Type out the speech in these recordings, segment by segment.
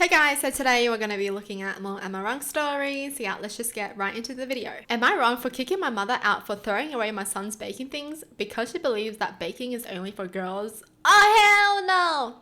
Hey guys, so today we're going to be looking at more Am I Wrong stories. Yeah, let's just get right into the video. Am I wrong for kicking my mother out for throwing away my son's baking things because she believes that baking is only for girls? Oh hell no!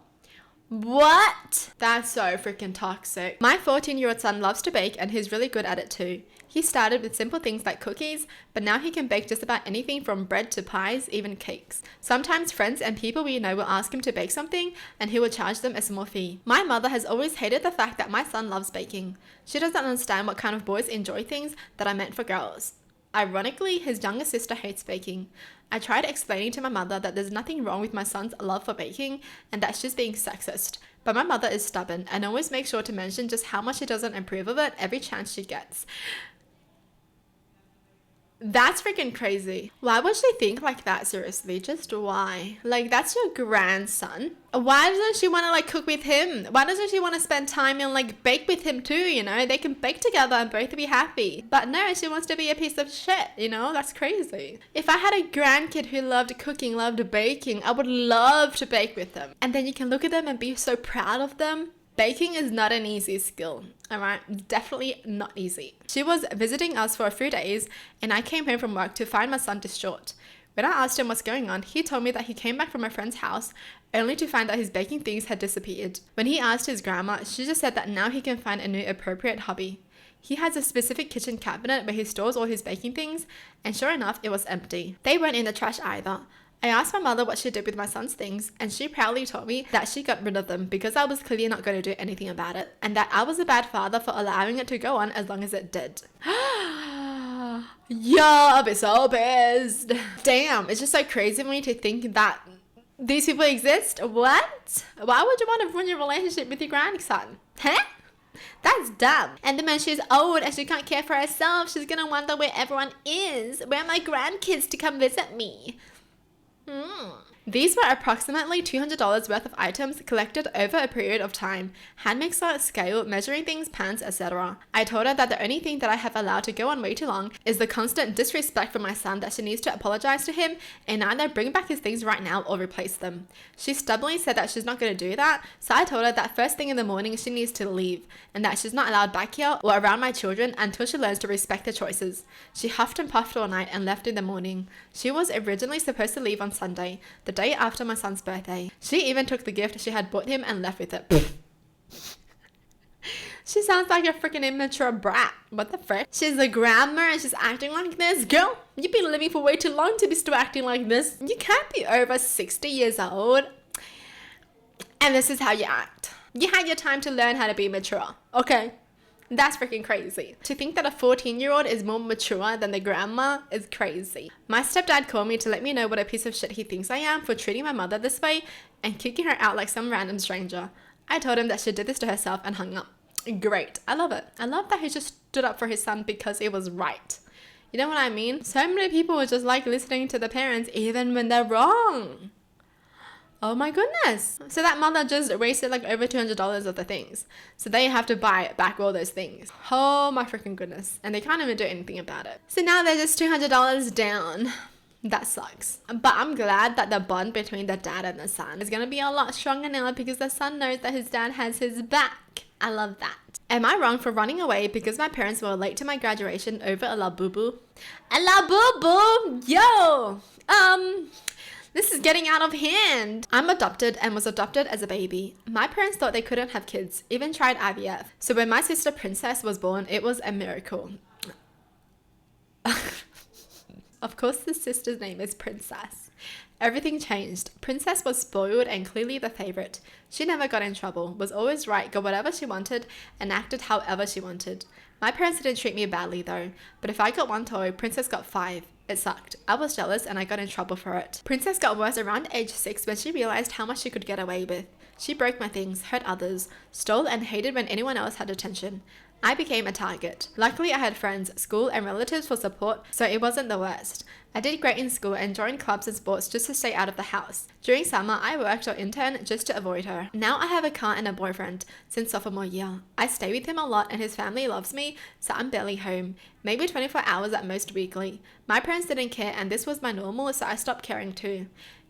What? That's so freaking toxic. My 14-year-old son loves to bake and he's really good at it too. He started with simple things like cookies, but now he can bake just about anything from bread to pies, even cakes. Sometimes friends and people we know will ask him to bake something and he will charge them a small fee. My mother has always hated the fact that my son loves baking. She doesn't understand what kind of boys enjoy things that are meant for girls. Ironically, his younger sister hates baking. I tried explaining to my mother that there's nothing wrong with my son's love for baking and that she's being sexist. But my mother is stubborn and always makes sure to mention just how much she doesn't approve of it every chance she gets. That's freaking crazy. Why would she think like that? Seriously, just why? Like, that's your grandson. Why doesn't she want to like cook with him? Why doesn't she want to spend time and like bake with him too? You know, they can bake together and both be happy. But no, she wants to be a piece of shit. You know, that's crazy. If I had a grandkid who loved cooking, loved baking, I would love to bake with them. And then you can look at them and be so proud of them. Baking is not an easy skill, alright? Definitely not easy. She was visiting us for a few days and I came home from work to find my son distraught. When I asked him what's going on, he told me that he came back from a friend's house only to find that his baking things had disappeared. When he asked his grandma, she just said that now he can find a new appropriate hobby. He has a specific kitchen cabinet where he stores all his baking things, and sure enough, it was empty. They weren't in the trash either. I asked my mother what she did with my son's things, and she proudly told me that she got rid of them because I was clearly not going to do anything about it, and that I was a bad father for allowing it to go on as long as it did. Yo, I'll be so pissed. Damn, it's just so crazy for me to think that these people exist. What? Why would you want to ruin your relationship with your grandson? Huh? That's dumb. And then when she's old and she can't care for herself, she's gonna wonder where everyone is. Where are my grandkids to come visit me? These were approximately $200 worth of items collected over a period of time. Hand mixer, scale, measuring things, pans, etc. I told her that the only thing that I have allowed to go on way too long is the constant disrespect for my son, that she needs to apologize to him and either bring back his things right now or replace them. She stubbornly said that she's not going to do that, so I told her that first thing in the morning she needs to leave and that she's not allowed back here or around my children until she learns to respect their choices. She huffed and puffed all night and left in the morning. She was originally supposed to leave on Sunday, the day after my son's birthday. She even took the gift she had bought him and left with it. She sounds like a freaking immature brat. What the frick? She's a grandma and she's acting like this. Girl, you've been living for way too long to be still acting like this. You can't be over 60 years old and this is how you act. You had your time to learn how to be mature, okay? That's freaking crazy. To think that a 14-year-old is more mature than the grandma is crazy. My stepdad called me to let me know what a piece of shit he thinks I am for treating my mother this way and kicking her out like some random stranger. I told him that she did this to herself and hung up. Great. I love it. I love that he just stood up for his son because it was right. You know what I mean? So many people just like listening to the parents even when they're wrong. Oh my goodness. So that mother just wasted like over $200 of the things. So they have to buy back all those things. Oh my freaking goodness. And they can't even do anything about it. So now they're just $200 down. That sucks. But I'm glad that the bond between the dad and the son is going to be a lot stronger now because the son knows that his dad has his back. I love that. Am I wrong for running away because my parents were late to my graduation over a la boo boo? A la boo boo? Yo! This is getting out of hand. I'm adopted and was adopted as a baby. My parents thought they couldn't have kids, even tried IVF. So when my sister Princess was born, it was a miracle. Of course, the sister's name is Princess. Everything changed. Princess was spoiled and clearly the favorite. She never got in trouble, was always right, got whatever she wanted, and acted however she wanted. My parents didn't treat me badly though, but if I got one toy, Princess got 5. It sucked. I was jealous and I got in trouble for it. Princess got worse around age 6 when she realized how much she could get away with. She broke my things, hurt others, stole and hated when anyone else had attention. I became a target. Luckily, I had friends, school, and relatives for support, so it wasn't the worst. I did great in school and joined clubs and sports just to stay out of the house. During summer, I worked or interned just to avoid her. Now I have a car and a boyfriend since sophomore year. I stay with him a lot and his family loves me, so I'm barely home. Maybe 24 hours at most weekly. My parents didn't care and this was my normal, so I stopped caring too.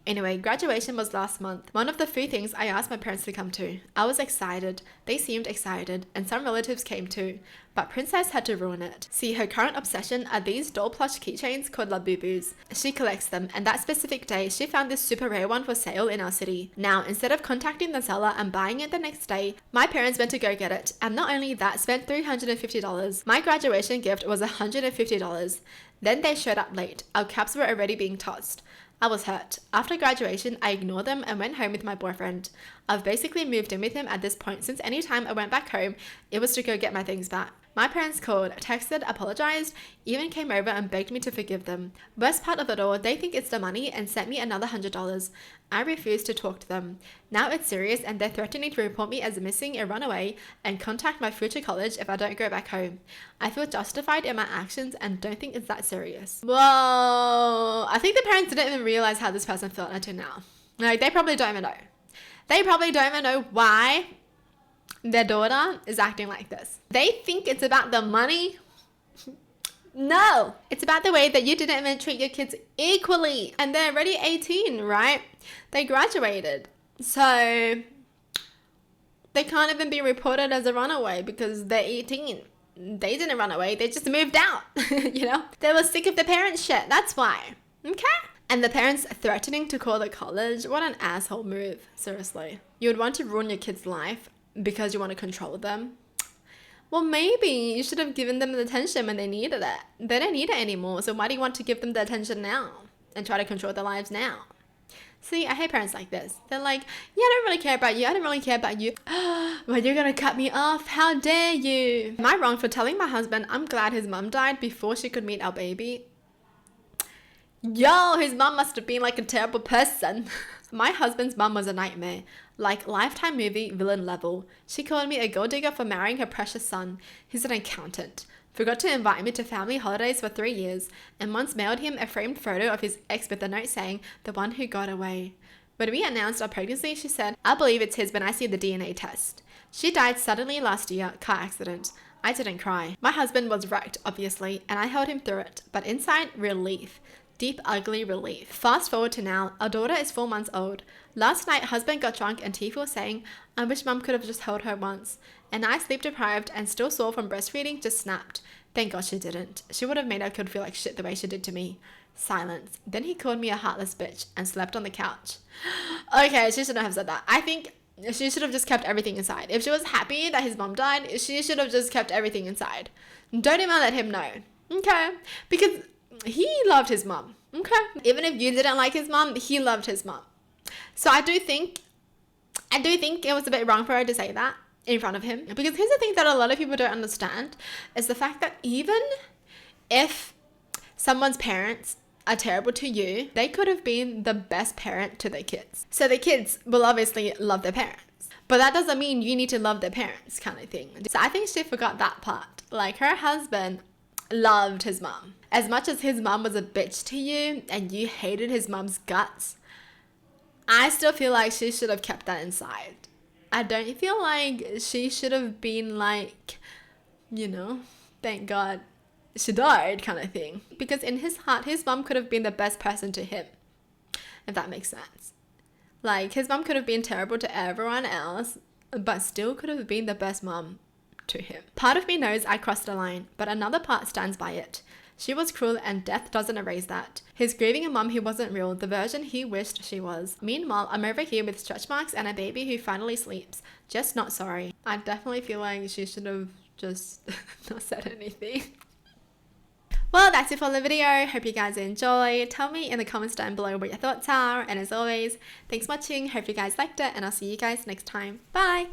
Anyway, graduation was last month. One of the few things I asked my parents to come to. I was excited. They seemed excited, and some relatives came too. But Princess had to ruin it. See, her current obsession are these doll plush keychains called Labubus. She collects them, and that specific day, she found this super rare one for sale in our city. Now, instead of contacting the seller and buying it the next day, my parents went to go get it, and not only that, spent $350. My graduation gift was $150. Then they showed up late. Our caps were already being tossed. I was hurt. After graduation, I ignored them and went home with my boyfriend. I've basically moved in with him at this point since any time I went back home, it was to go get my things back. My parents called, texted, apologized, even came over and begged me to forgive them. Worst part of it all, they think it's the money and sent me another $100. I refused to talk to them. Now it's serious and they're threatening to report me as missing and run away and contact my future college if I don't go back home. I feel justified in my actions and don't think it's that serious. Whoa, I think the parents didn't even realize how this person felt until now. Like, they probably don't even know. They probably don't even know why their daughter is acting like this. They think it's about the money. No, it's about the way that you didn't even treat your kids equally. And they're already 18, right? They graduated. So they can't even be reported as a runaway because they're 18. They didn't run away. They just moved out, you know? They were sick of the parents' shit. That's why. Okay? And the parents threatening to call the college. What an asshole move. Seriously. You would want to ruin your kid's life because you want to control them? Well, maybe you should have given them the attention when they needed it. They don't need it anymore, so why do you want to give them the attention now and try to control their lives now? See, I hate parents like this. They're like, yeah, I don't really care about you. I don't really care about you. Well, you're going to cut me off. How dare you? Am I wrong for telling my husband I'm glad his mum died before she could meet our baby? Yo, his mum must have been like a terrible person. My husband's mum was a nightmare, like Lifetime movie villain level. She called me a gold digger for marrying her precious son. He's an accountant. Forgot to invite me to family holidays for 3 years, and once mailed him a framed photo of his ex with a note saying, the one who got away. When we announced our pregnancy, she said, I believe it's his when I see the DNA test. She died suddenly last year, car accident. I didn't cry. My husband was wrecked, obviously, and I held him through it, but inside, relief. Deep, ugly relief. Fast forward to now, our daughter is 4 months old. Last night, husband got drunk and Tifa was saying, I wish mum could have just held her once. And I, sleep deprived and still sore from breastfeeding, just snapped. Thank God she didn't. She would have made her kid feel like shit the way she did to me. Silence. Then he called me a heartless bitch and slept on the couch. Okay, she shouldn't have said that. I think she should have just kept everything inside. If she was happy that his mum died, she should have just kept everything inside. Don't even let him know. Okay? Because he loved his mum. Okay? Even if you didn't like his mum, he loved his mum. So I do think it was a bit wrong for her to say that in front of him. Because here's the thing that a lot of people don't understand is the fact that even if someone's parents are terrible to you, they could have been the best parent to their kids. So the kids will obviously love their parents. But that doesn't mean you need to love their parents kind of thing. So I think she forgot that part. Like, her husband loved his mum. As much as his mum was a bitch to you and you hated his mum's guts, I still feel like she should have kept that inside. I don't feel like she should have been like, you know, thank God she died kind of thing. Because in his heart, his mum could have been the best person to him, if that makes sense. Like, his mum could have been terrible to everyone else, but still could have been the best mum to him. Part of me knows I crossed a line, but another part stands by it. She was cruel and death doesn't erase that. He's grieving a mum who wasn't real, the version he wished she was. Meanwhile, I'm over here with stretch marks and a baby who finally sleeps. Just not sorry. I definitely feel like she should have just not said anything. Well, that's it for the video. Hope you guys enjoy. Tell me in the comments down below what your thoughts are. And as always, thanks for watching. Hope you guys liked it and I'll see you guys next time. Bye!